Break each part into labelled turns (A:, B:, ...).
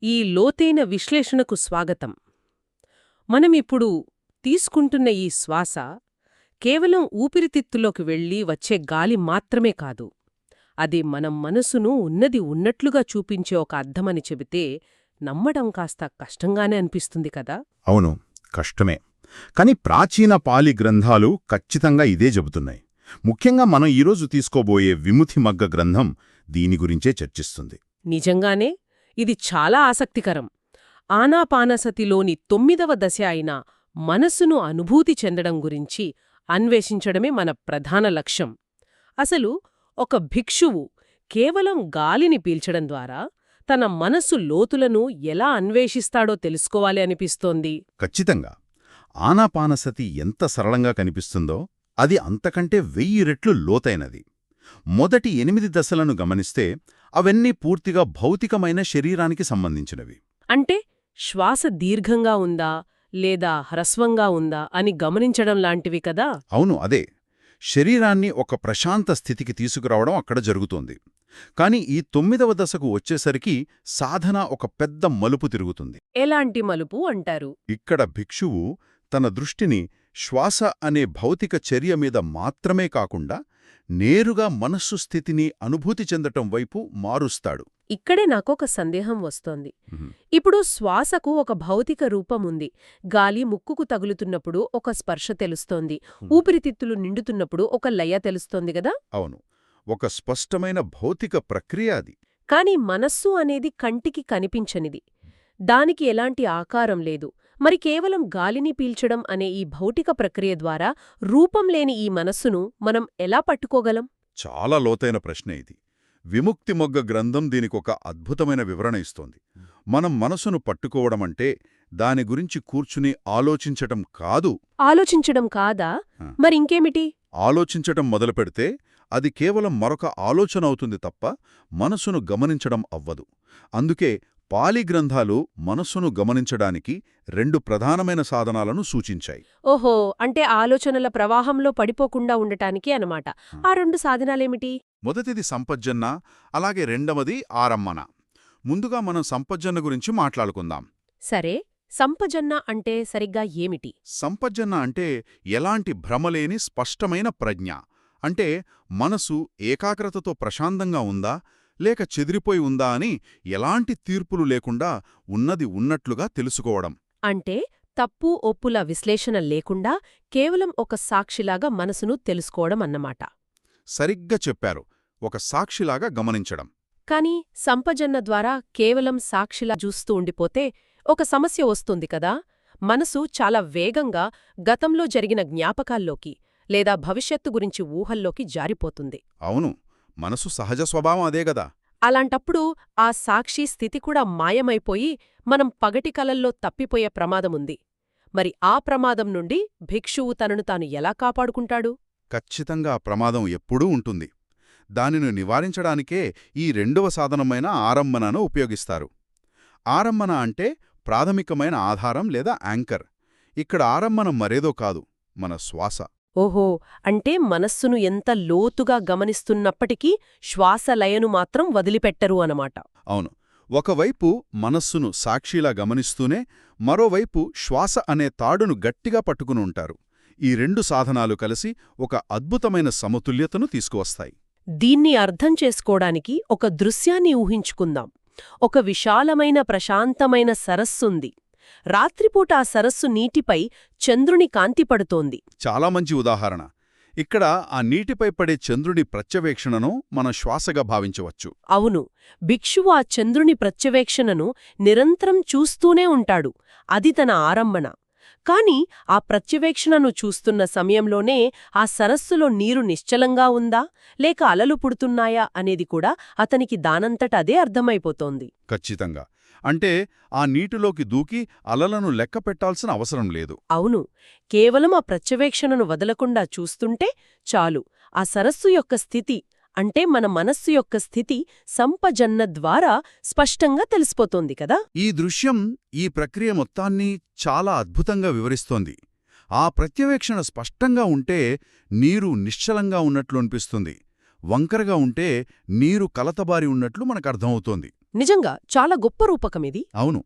A: ఈ లోతైన విశ్లేషణకు స్వాగతం. మనమిప్పుడు తీసుకుంటున్న ఈ శ్వాస కేవలం ఊపిరితిత్తులోకి వెళ్ళి వచ్చే గాలి మాత్రమే కాదు. అది మనం మనసును ఉన్నది ఉన్నట్లుగా చూపించే ఒక అర్థమని చెబితే నమ్మడం కాస్త కష్టంగానే అనిపిస్తుంది కదా.
B: అవును, కష్టమే. కాని ప్రాచీన పాలి గ్రంథాలు ఖచ్చితంగా ఇదే చెబుతున్నాయి. ముఖ్యంగా మనం ఈరోజు తీసుకోబోయే విముక్తి మగ్గ గ్రంథం దీని గురించే చర్చిస్తుంది.
A: నిజంగానే ఇది చాలా ఆసక్తికరం. ఆనాపానసతిలోని 9వ దశ అయిన మనస్సును అనుభూతి చెందడం గురించి అన్వేషించడమే మన ప్రధాన లక్ష్యం. అసలు ఒక భిక్షువు కేవలం గాలిని పీల్చడం ద్వారా తన మనస్సు లోతులను ఎలా అన్వేషిస్తాడో తెలుసుకోవాలి అనిపిస్తోంది.
B: ఖచ్చితంగా. ఆనాపానసతి ఎంత సరళంగా కనిపిస్తుందో అది అంతకంటే 1000 రెట్లు లోతైనది. మొదటి 8 దశలను గమనిస్తే అవన్నీ పూర్తిగా భౌతికమైన శరీరానికి సంబంధించినవి.
A: అంటే శ్వాస దీర్ఘంగా ఉందా లేదా హ్రస్వంగా ఉందా అని గమనించడం లాంటివి కదా.
B: అవును, అదే. శరీరాన్ని ఒక ప్రశాంత స్థితికి తీసుకురావడం అక్కడ జరుగుతోంది. కాని ఈ 9వ దశకు వచ్చేసరికి సాధన ఒక పెద్ద మలుపు తిరుగుతుంది.
A: ఎలాంటి మలుపు అంటారు?
B: ఇక్కడ భిక్షువు తన దృష్టిని శ్వాస అనే భౌతిక చర్య మీద మాత్రమే కాకుండా నేరుగా మనస్సు స్థితిని అనుభూతి చెందటం వైపు మారుస్తాడు.
A: ఇక్కడే నాకొక సందేహం వస్తోంది. ఇప్పుడు శ్వాసకు ఒక భౌతిక రూపముంది. గాలి ముక్కుకు తగులుతున్నప్పుడు ఒక స్పర్శ తెలుస్తోంది. ఊపిరితిత్తులు నిండుతున్నప్పుడు ఒక లయ తెలుస్తోంది గదా.
B: అవును, ఒక స్పష్టమైన భౌతిక ప్రక్రియ అది.
A: కాని మనస్సు అనేది కంటికి కనిపించనిది. దానికి ఎలాంటి ఆకారం లేదు. మరి కేవలం గాలిని పీల్చడం అనే ఈ భౌతిక ప్రక్రియ ద్వారా రూపం లేని ఈ మనస్సును మనం ఎలా పట్టుకోగలం?
B: చాలా లోతైన ప్రశ్న ఇది. విముక్తి మొగ్గ గ్రంథం దీనికొక అద్భుతమైన వివరణ ఇస్తోంది. మనం మనసును పట్టుకోవడమంటే దాని గురించి కూర్చుని ఆలోచించటం కాదు.
A: ఆలోచించడం కాదా? మరింకేమిటి?
B: ఆలోచించటం మొదలుపెడితే అది కేవలం మరొక ఆలోచన అవుతుంది తప్ప మనసును గమనించడం అవ్వదు. అందుకే పాలి గ్రంథాలు మనస్సును గమనించడానికి 2 ప్రధానమైన సాధనాలను సూచించాయి.
A: ఓహో, అంటే ఆలోచనల ప్రవాహంలో పడిపోకుండా ఉండటానికి అనమాట. ఆ 2 సాధనాలేమిటి?
B: మొదటిది సంపజ్జన్న, అలాగే రెండవది ఆరమ్మన. ముందుగా మనం సంపజ్జన్న గురించి మాట్లాడుకుందాం.
A: సరే, సంపజన్న అంటే సరిగ్గా ఏమిటి?
B: సంపజ్జన్న అంటే ఎలాంటి భ్రమలేని స్పష్టమైన ప్రజ్ఞ. అంటే మనసు ఏకాగ్రతతో ప్రశాంతంగా ఉందా లేక చెదిరిపోయి ఉందా అని ఎలాంటి తీర్పులు లేకుండా ఉన్నది ఉన్నట్లుగా తెలుసుకోవడం.
A: అంటే తప్పు ఒప్పుల విశ్లేషణ లేకుండా కేవలం ఒక సాక్షిలాగా మనసును తెలుసుకోవడం అన్నమాట.
B: సరిగ్గా చెప్పారు, ఒక సాక్షిలాగా గమనించడం.
A: కాని సంపజన్న ద్వారా కేవలం సాక్షిలా చూస్తూ ఉండిపోతే ఒక సమస్య వస్తుంది కదా. మనసు చాలా వేగంగా గతంలో జరిగిన జ్ఞాపకాల్లోకి లేదా భవిష్యత్తు గురించి ఊహల్లోకి జారిపోతుంది.
B: అవును, మనసు సహజ స్వభావం అదేగదా.
A: అలాంటప్పుడు ఆ సాక్షి స్థితి కూడా మాయమైపోయి మనం పగటి కలల్లో తప్పిపోయే ప్రమాదముంది. మరి ఆ ప్రమాదం నుండి భిక్షువు తనను తాను ఎలా కాపాడుకుంటాడు?
B: ఖచ్చితంగా ఆ ప్రమాదం ఎప్పుడూ ఉంటుంది. దానిని నివారించడానికే ఈ 2వ సాధనమైన ఆరంభనను ఉపయోగిస్తారు. ఆరంభన అంటే ప్రాథమికమైన ఆధారం లేదా యాంకర్. ఇక్కడ ఆరంభనం మరేదో కాదు, మన శ్వాస.
A: ఓహో, అంటే మనస్సును ఎంత లోతుగా గమనిస్తున్నప్పటికీ శ్వాసలయను మాత్రం వదిలిపెట్టరు అనమాట.
B: అవును, ఒకవైపు మనస్సును సాక్షిలా గమనిస్తూనే మరోవైపు శ్వాస అనే తాడును గట్టిగా పట్టుకుని ఉంటారు. ఈ 2 సాధనాలు కలిసి ఒక అద్భుతమైన సమతుల్యతను తీసుకువస్తాయి.
A: దీన్ని అర్థం చేసుకోవడానికి ఒక దృశ్యాన్ని ఊహించుకుందాం. ఒక విశాలమైన ప్రశాంతమైన సరస్సుంది. రాత్రిపూట ఆ సరస్సు నీటిపై చంద్రుని కాంతి పడుతోంది.
B: చాలా మంచి ఉదాహరణ. ఇక్కడ ఆ నీటిపై పడే చంద్రుని ప్రత్యవేక్షణను మన శ్వాసగా భావించవచ్చు.
A: అవును, భిక్షువు ఆ చంద్రుని ప్రత్యవేక్షణను నిరంతరం చూస్తూనే ఉంటాడు. అది తన ఆరంభన. కాని ఆ ప్రత్యవేక్షణను చూస్తున్న సమయంలోనే ఆ సరస్సులో నీరు నిశ్చలంగా ఉందా లేక అలలు పుడుతున్నాయా అనేది కూడా అతనికి దానంతటదే అర్థమైపోతోంది.
B: ఖచ్చితంగా. అంటే ఆ నీటిలోకి దూకి అలలను లెక్క పెట్టాల్సిన అవసరం లేదు.
A: అవును, కేవలం ఆ ప్రత్యవేక్షణను వదలకుండా చూస్తుంటే చాలు ఆ సరస్సు యొక్క స్థితి, అంటే మన మనస్సు యొక్క స్థితి సంపజన్న ద్వారా స్పష్టంగా తెలిసిపోతోంది కదా.
B: ఈ దృశ్యం ఈ ప్రక్రియ మొత్తాన్ని చాలా అద్భుతంగా వివరిస్తోంది. ఆ ప్రత్యవేక్షణ స్పష్టంగా ఉంటే నీరు నిశ్చలంగా ఉన్నట్లు అనిపిస్తుంది. వంకరగా ఉంటే నీరు కలతబారి ఉన్నట్లు మనకర్థమవుతోంది.
A: నిజంగా చాలా గొప్ప రూపకమిది.
B: అవును.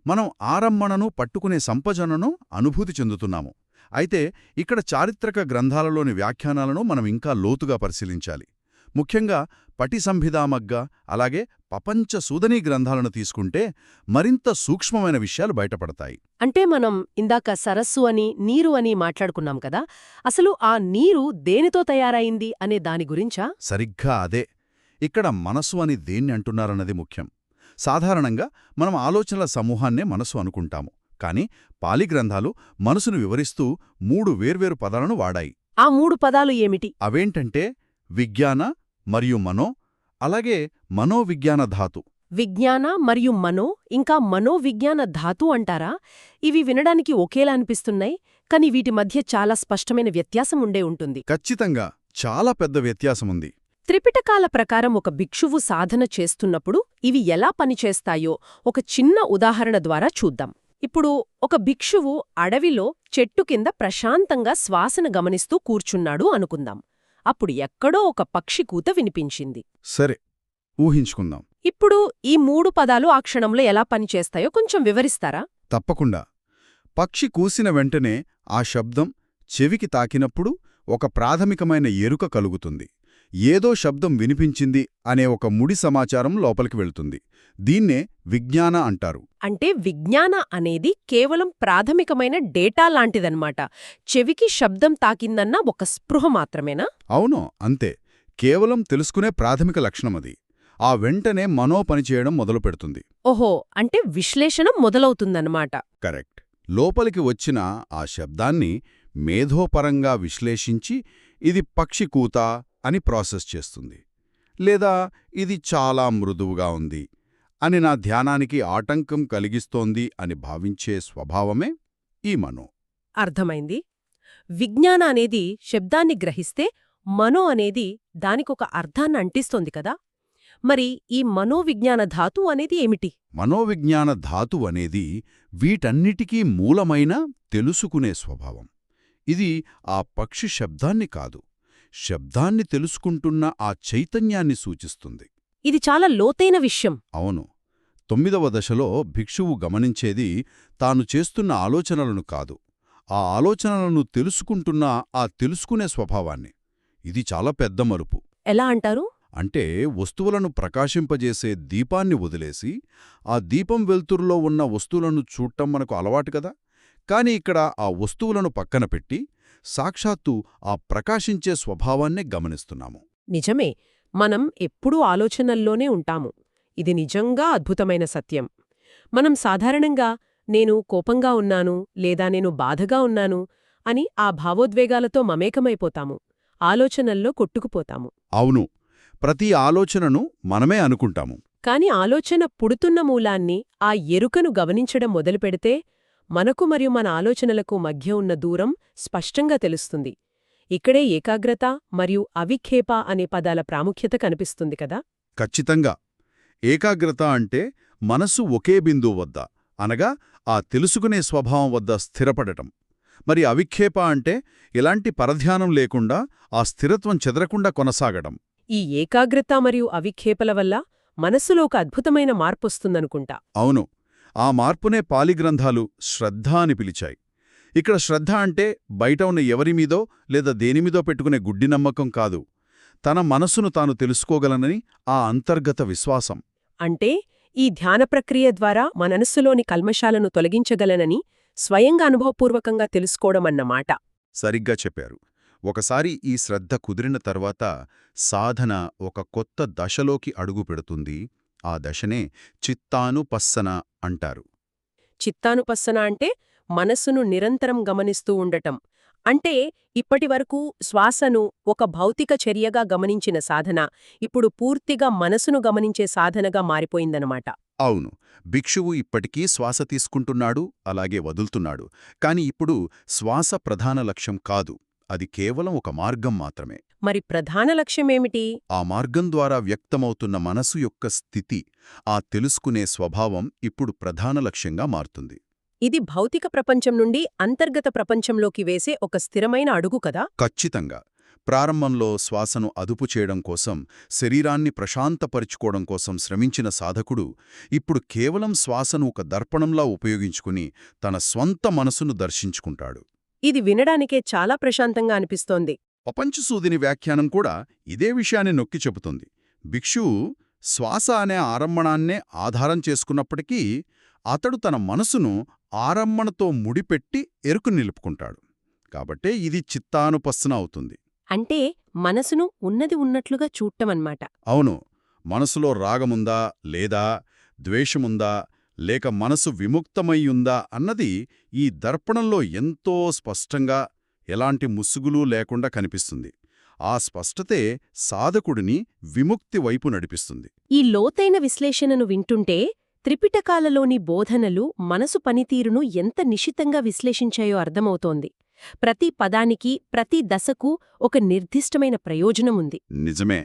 B: మనం ఆరమ్మణను పట్టుకునే సంపజనను అనుభూతి చెందుతున్నాము. అయితే ఇక్కడ చారిత్రక గ్రంథాలలోని వ్యాఖ్యానాలను మనం ఇంకా లోతుగా పరిశీలించాలి. ముఖ్యంగా పటిసంభిదామగ్గ అలాగే పపంచ సూదనీ గ్రంథాలను తీసుకుంటే మరింత సూక్ష్మమైన విషయాలు బయటపడతాయి.
A: అంటే మనం ఇందాక సరస్సు అని నీరు అని మాట్లాడుకున్నాం కదా, అసలు ఆ నీరు దేనితో తయారైంది అనే దాని గురించా?
B: సరిగ్గా అదే. ఇక్కడ మనసు అని దేన్ని అంటున్నారన్నది ముఖ్యం. సాధారణంగా మనం ఆలోచనల సమూహాన్నే మనసు అనుకుంటాము. కాని పాలి గ్రంథాలు మనసును వివరిస్తూ 3 వేర్వేరు పదాలను వాడాయి.
A: ఆ 3 పదాలు ఏమిటి?
B: అవేంటంటే విజ్ఞాన మరియు మనో, అలాగే మనోవిజ్ఞాన ధాతు.
A: విజ్ఞాన మరియు మనో, ఇంకా మనోవిజ్ఞాన ధాతు అంటారా? ఇవి వినడానికి ఒకేలా అనిపిస్తున్నాయి, కాని వీటి మధ్య చాలా స్పష్టమైన వ్యత్యాసం ఉండే ఉంటుంది.
B: ఖచ్చితంగా చాలా పెద్ద వ్యత్యాసముంది.
A: త్రిపిటకాల ప్రకారం ఒక భిక్షువు సాధన చేస్తున్నప్పుడు ఇవి ఎలా పనిచేస్తాయో ఒక చిన్న ఉదాహరణ ద్వారా చూద్దాం. ఇప్పుడు ఒక భిక్షువు అడవిలో చెట్టు కింద ప్రశాంతంగా శ్వాసను గమనిస్తూ కూర్చున్నాడు అనుకుందాం. అప్పుడు ఎక్కడో ఒక పక్షి కూత వినిపించింది.
B: సరే, ఊహించుకుందాం.
A: ఇప్పుడు ఈ 3 పదాలు ఆ క్షణంలో ఎలా పనిచేస్తాయో కొంచెం వివరిస్తారా?
B: తప్పకుండా. పక్షి కూసిన వెంటనే ఆ శబ్దం చెవికి తాకినప్పుడు ఒక ప్రాథమికమైన ఎరుక కలుగుతుంది. ఏదో శబ్దం వినిపించింది అనే ఒక ముడి సమాచారం లోపలికి వెళ్తుంది. దీన్నే విజ్ఞాన అంటారు.
A: అంటే విజ్ఞాన అనేది కేవలం ప్రాథమికమైన డేటా లాంటిదన్నమాట. చెవికి శబ్దం తాకిందన్న ఒక స్పృహ మాత్రమేనా?
B: అవును, అంతే. కేవలం తెలుసుకునే ప్రాథమిక లక్షణమది. ఆ వెంటనే మనో పనిచేయడం మొదలుపెడుతుంది.
A: ఓహో, అంటే విశ్లేషణ మొదలవుతుందన్నమాట.
B: కరెక్ట్. లోపలికి వచ్చిన ఆ శబ్దాన్ని మేధోపరంగా విశ్లేషించి ఇది పక్షి కూత అని ప్రాసెస్ చేస్తుంది. లేదా ఇది చాలా మృదువుగా ఉంది అని నా ధ్యానానికి ఆటంకం కలిగిస్తోంది అని భావించే స్వభావమే ఈ మనో.
A: అర్థమైంది. విజ్ఞాన అనేది శబ్దాన్ని గ్రహిస్తే మనో అనేది దానికొక అర్థాన్ని అంటిస్తోంది కదా. మరి ఈ మనోవిజ్ఞాన ధాతు అనేది ఏమిటి?
B: మనోవిజ్ఞాన ధాతు అనేది వీటన్నిటికీ మూలమైన తెలుసుకునే స్వభావం. ఇది ఆ పక్షి శబ్దాన్ని కాదు, శబ్దాన్ని తెలుసుకుంటున్న ఆ చైతన్యాన్ని సూచిస్తుంది.
A: ఇది చాలా లోతైన విషయం.
B: అవును. 9వ దశలో భిక్షువు గమనించేది తాను చేస్తున్న ఆలోచనలను కాదు, ఆ ఆలోచనలను తెలుసుకుంటున్న ఆ తెలుసుకునే స్వభావాన్ని. ఇది చాలా పెద్ద మలుపు.
A: ఎలా అంటారు?
B: అంటే వస్తువులను ప్రకాశింపజేసే దీపాన్ని వదిలేసి ఆ దీపం వెల్తురులో ఉన్న వస్తువులను చూడటం మనకు అలవాటు కదా. కాని ఇక్కడ ఆ వస్తువులను పక్కన పెట్టి సాక్షాత్తు ఆ ప్రకాశించే స్వభావాన్నే గమనిస్తున్నాము.
A: నిజమే, మనం ఎప్పుడూ ఆలోచనల్లోనే ఉంటాము. ఇది నిజంగా అద్భుతమైన సత్యం. మనం సాధారణంగా నేను కోపంగా ఉన్నాను లేదా నేను బాధగా ఉన్నాను అని ఆ భావోద్వేగాలతో మమేకమైపోతాము, ఆలోచనల్లో కొట్టుకుపోతాము.
B: అవును, ప్రతి ఆలోచనను మనమే అనుకుంటాము.
A: కాని ఆలోచన పుడుతున్న మూలాన్ని, ఆ ఎరుకను గమనించడం మొదలుపెడితే మనకు మరియు మన ఆలోచనలకు మధ్య ఉన్న దూరం స్పష్టంగా తెలుస్తుంది. ఇక్కడే ఏకాగ్రత మరియు అవిక్షేప అనే పదాల ప్రాముఖ్యత కనిపిస్తుంది కదా.
B: ఖచ్చితంగా. ఏకాగ్రత అంటే మనసు ఒకే బిందువు వద్ద, అనగా ఆ తెలుసుకునే స్వభావం వద్ద స్థిరపడటం. మరి అవిక్షేప అంటే ఎలాంటి పరధ్యానం లేకుండా ఆ స్థిరత్వం చెదరకుండా కొనసాగడం.
A: ఈ ఏకాగ్రత మరియు అవిక్షేపల వల్ల మనస్సులో ఒక అద్భుతమైన మార్పొస్తుందనుకుంటా.
B: అవును, ఆ మార్పునే పాలి గ్రంథాలు శ్రద్ధ అని పిలిచాయి. ఇక్కడ శ్రద్ధ అంటే బయట ఉన్న ఎవరిమీదో లేదా దేనిమీదో పెట్టుకునే గుడ్డి నమ్మకం కాదు, తన మనస్సును తాను తెలుసుకోగలనని ఆ అంతర్గత విశ్వాసం.
A: అంటే ఈ ధ్యాన ప్రక్రియ ద్వారా మనస్సులోని కల్మషాలను తొలగించగలనని స్వయంగా అనుభవపూర్వకంగా తెలుసుకోవడమన్నమాట.
B: సరిగ్గా చెప్పారు. ఒకసారి ఈ శ్రద్ధ కుదిరిన తర్వాత సాధన ఒక కొత్త దశలోకి అడుగు పెడుతుంది. ఆ దశనే చిత్తానుపස්සన అంటారు.
A: చిత్తానుపස්සన అంటే మనస్సును నిరంతరం గమనిస్తూ ఉండటం. అంటే ఇప్పటివరకు శ్వాసను ఒక భౌతిక చర్యగా గమనించిన సాధన ఇప్పుడు పూర్తిగా మనసును గమనించే సాధనగా మారిపోయిందనమాట.
B: అవును, భిక్షువు ఇప్పటికీ శ్వాస తీసుకుంటున్నాడు, అలాగే వదులుతున్నాడు. కాని ఇప్పుడు శ్వాస ప్రధాన లక్ష్యం కాదు, అది కేవలం ఒక మార్గం మాత్రమే.
A: మరి ప్రధాన లక్ష్యమేమిటి?
B: ఆ మార్గం ద్వారా వ్యక్తమవుతున్న మనసు యొక్క స్థితి, ఆ తెలుసుకునే స్వభావం ఇప్పుడు ప్రధాన లక్ష్యంగా మారుతుంది.
A: ఇది భౌతిక ప్రపంచం నుండి అంతర్గత ప్రపంచంలోకి వేసే ఒక స్థిరమైన అడుగు కదా.
B: ఖచ్చితంగా. ప్రారంభంలో శ్వాసను అదుపు చేయడం కోసం, శరీరాన్ని ప్రశాంతపరుచుకోవడం కోసం శ్రమించిన సాధకుడు ఇప్పుడు కేవలం శ్వాసను ఒక దర్పణంలా ఉపయోగించుకుని తన స్వంత మనసును దర్శించుకుంటాడు.
A: ఇది వినడానికే చాలా ప్రశాంతంగా అనిపిస్తోంది.
B: పపంచసూదిని వ్యాఖ్యానం కూడా ఇదే విషయాన్ని నొక్కి చెబుతుంది. భిక్షువు శ్వాస అనే ఆరంభణాన్నే ఆధారం చేసుకున్నప్పటికీ అతడు తన మనసును ఆరంభణతో ముడిపెట్టి ఎరుకు నిలుపుకుంటాడు. కాబట్టే ఇది చిత్తానుపස්සన అవుతుంది.
A: అంటే మనసును ఉన్నది ఉన్నట్లుగా చూడటమన్నమాట.
B: అవును, మనసులో రాగముందా లేదా ద్వేషముందా లేక మనసు విముక్తమయ్యుందా అన్నది ఈ దర్పణంలో ఎంతో స్పష్టంగా, ఎలాంటి ముసుగులూ లేకుండా కనిపిస్తుంది. ఆ స్పష్టతే సాధకుడిని విముక్తి వైపు నడిపిస్తుంది.
A: ఈ లోతైన విశ్లేషణను వింటుంటే త్రిపిటకాలలోని బోధనలు మనసు పనితీరును ఎంత నిశితంగా విశ్లేషించాయో అర్థమవుతోంది. ప్రతి పదానికి, ప్రతి దశకు ఒక నిర్దిష్టమైన ప్రయోజనముంది.
B: నిజమే.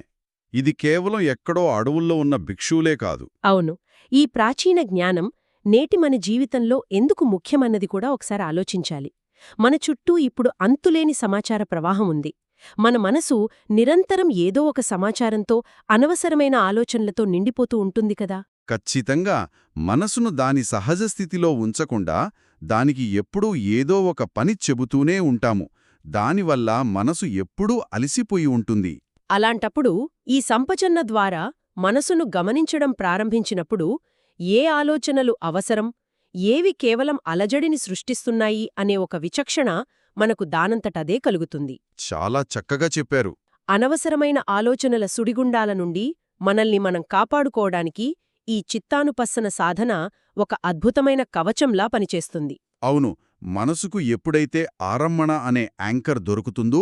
B: ఇది కేవలం ఎక్కడో అడవుల్లో ఉన్న భిక్షువులే కాదు.
A: అవును, ఈ ప్రాచీన జ్ఞానం నేటి మన జీవితంలో ఎందుకు ముఖ్యమన్నది కూడా ఒకసారి ఆలోచించాలి. మన చుట్టూ ఇప్పుడు అంతులేని సమాచార ప్రవాహం ఉంది. మన మనసు నిరంతరం ఏదో ఒక సమాచారంతో, అనవసరమైన ఆలోచనలతో నిండిపోతూ ఉంటుంది కదా.
B: ఖచ్చితంగా మనసును దాని సహజ స్థితిలో ఉంచకుండా దానికి ఎప్పుడూ ఏదో ఒక పని చెబుతూనే ఉంటాము. దానివల్ల మనసు ఎప్పుడూ అలసిపోయి ఉంటుంది.
A: అలాంటప్పుడు ఈ సంపచన్న ద్వారా మనసును గమనించడం ప్రారంభించినప్పుడు ఏ ఆలోచనలు అవసరం, ఏవి కేవలం అలజడిని సృష్టిస్తున్నాయి అనే ఒక విచక్షణ మనకు దానంతటదే కలుగుతుంది.
B: చాలా చక్కగా చెప్పారు.
A: అనవసరమైన ఆలోచనల సుడిగుండాల నుండి మనల్ని మనం కాపాడుకోవడానికి ఈ చిత్తానుపස්සన సాధన ఒక అద్భుతమైన కవచంలా పనిచేస్తుంది.
B: అవును, మనసుకు ఎప్పుడైతే ఆరంభణ అనే యాంకర్ దొరుకుతుందో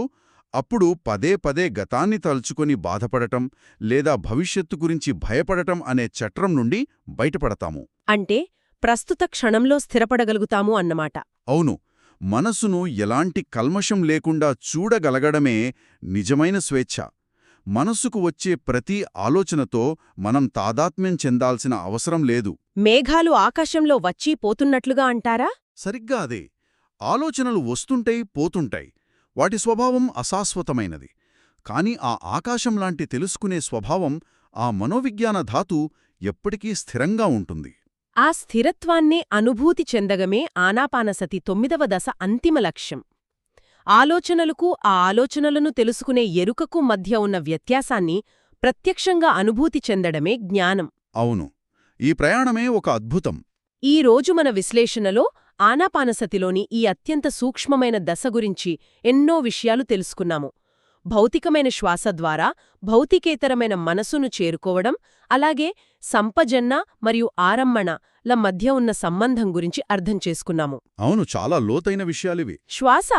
B: అప్పుడు పదే పదే గతాన్ని తలుచుకొని బాధపడటం లేదా భవిష్యత్తు గురించి భయపడటం అనే చట్రం నుండి బయటపడతాము.
A: అంటే ప్రస్తుత క్షణంలో స్థిరపడగలుగుతాము అన్నమాట.
B: అవును, మనసును ఎలాంటి కల్మషం లేకుండా చూడగలగడమే నిజమైన స్వేచ్ఛ. మనసుకు వచ్చే ప్రతి ఆలోచనతో మనం తాదాత్మ్యం చెందాల్సిన అవసరం లేదు.
A: మేఘాలు ఆకాశంలో వచ్చి పోతున్నట్లుగా అంటారా?
B: సరిగ్గా అదే. ఆలోచనలు వస్తుంటాయి, పోతుంటాయి. వాటి స్వభావం అశాశ్వతమైనది. కాని ఆ ఆకాశంలాంటి తెలుసుకునే స్వభావం, ఆ మనోవిజ్ఞాన ధాతు ఎప్పటికీ స్థిరంగా ఉంటుంది.
A: ఆ స్థిరత్వాన్నే అనుభూతి చెందగమే ఆనాపానసతి 9వ దశ అంతిమ లక్ష్యం. ఆలోచనలకు, ఆ ఆలోచనలను తెలుసుకునే ఎరుకకు మధ్య ఉన్న వ్యత్యాసాన్ని ప్రత్యక్షంగా అనుభూతి చెందడమే జ్ఞానం.
B: అవును, ఈ ప్రయాణమే ఒక అద్భుతం.
A: ఈ రోజు మన విశ్లేషణలో ఆనాపానసతిలోని ఈ అత్యంత సూక్ష్మమైన దశ గురించి ఎన్నో విషయాలు తెలుసుకున్నాము. భౌతికమైన శ్వాస ద్వారా భౌతికేతరమైన మనసును చేరుకోవడం, అలాగే సంపజన్న మరియు ఆరంభణల మధ్య ఉన్న సంబంధం గురించి అర్థం చేసుకున్నాము.
B: అవును, చాలా లోతైన విషయాలివి.
A: శ్వాస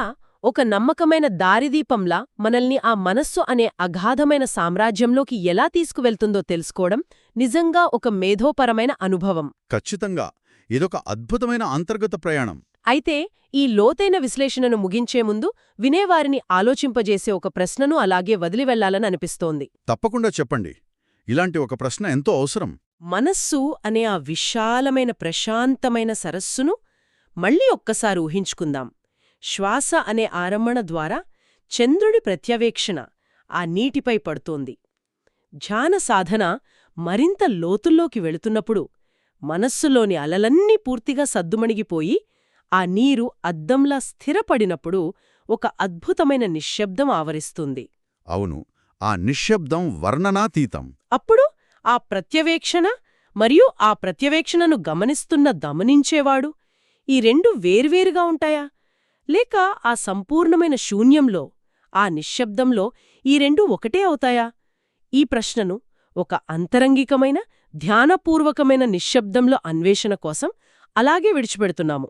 A: ఒక నమ్మకమైన దారిదీపంలా మనల్ని ఆ మనస్సు అనే అగాధమైన సామ్రాజ్యంలోకి ఎలా తీసుకువెళ్తుందో తెలుసుకోవడం నిజంగా ఒక మేధోపరమైన అనుభవం.
B: ఖచ్చితంగా ఇదొక అద్భుతమైన అంతర్గత ప్రయాణం.
A: అయితే ఈ లోతైన విశ్లేషణను ముగించే ముందు వినేవారిని ఆలోచింపజేసే ఒక ప్రశ్నను అలాగే వదిలివెళ్లాలని అనిపిస్తోంది.
B: తప్పకుండా చెప్పండి. ఇలాంటి ఒక ప్రశ్న ఎంతో అవసరం.
A: మనస్సు అనే ఆ విశాలమైన ప్రశాంతమైన సరస్సును మళ్ళీ ఒక్కసారి ఊహించుకుందాం. శ్వాస అనే ఆరంభణ ద్వారా చంద్రుడి ప్రత్యవేక్షణ ఆ నీటిపై పడుతోంది. ధ్యాన సాధన మరింత లోతుల్లోకి వెళుతున్నప్పుడు మనస్సులోని అలలన్నీ పూర్తిగా సద్దుమణిగిపోయి ఆ నీరు అద్దంలా స్థిరపడినప్పుడు ఒక అద్భుతమైన నిశ్శబ్దం ఆవరిస్తుంది.
B: అవును, ఆ నిశ్శబ్దం వర్ణనాతీతం.
A: అప్పుడు ఆ ప్రత్యవేక్షణ మరియు ఆ ప్రత్యవేక్షణను గమనించేవాడు ఈ రెండు వేర్వేరుగా ఉంటాయా? లేక ఆ సంపూర్ణమైన శూన్యంలో, ఆ నిశ్శబ్దంలో ఈ రెండు ఒకటే అవుతాయా? ఈ ప్రశ్నను ఒక అంతరంగికమైన, ధ్యానపూర్వకమైన నిశ్శబ్దంలో అన్వేషణ కోసం అలాగే విడిచిపెడుతున్నాము.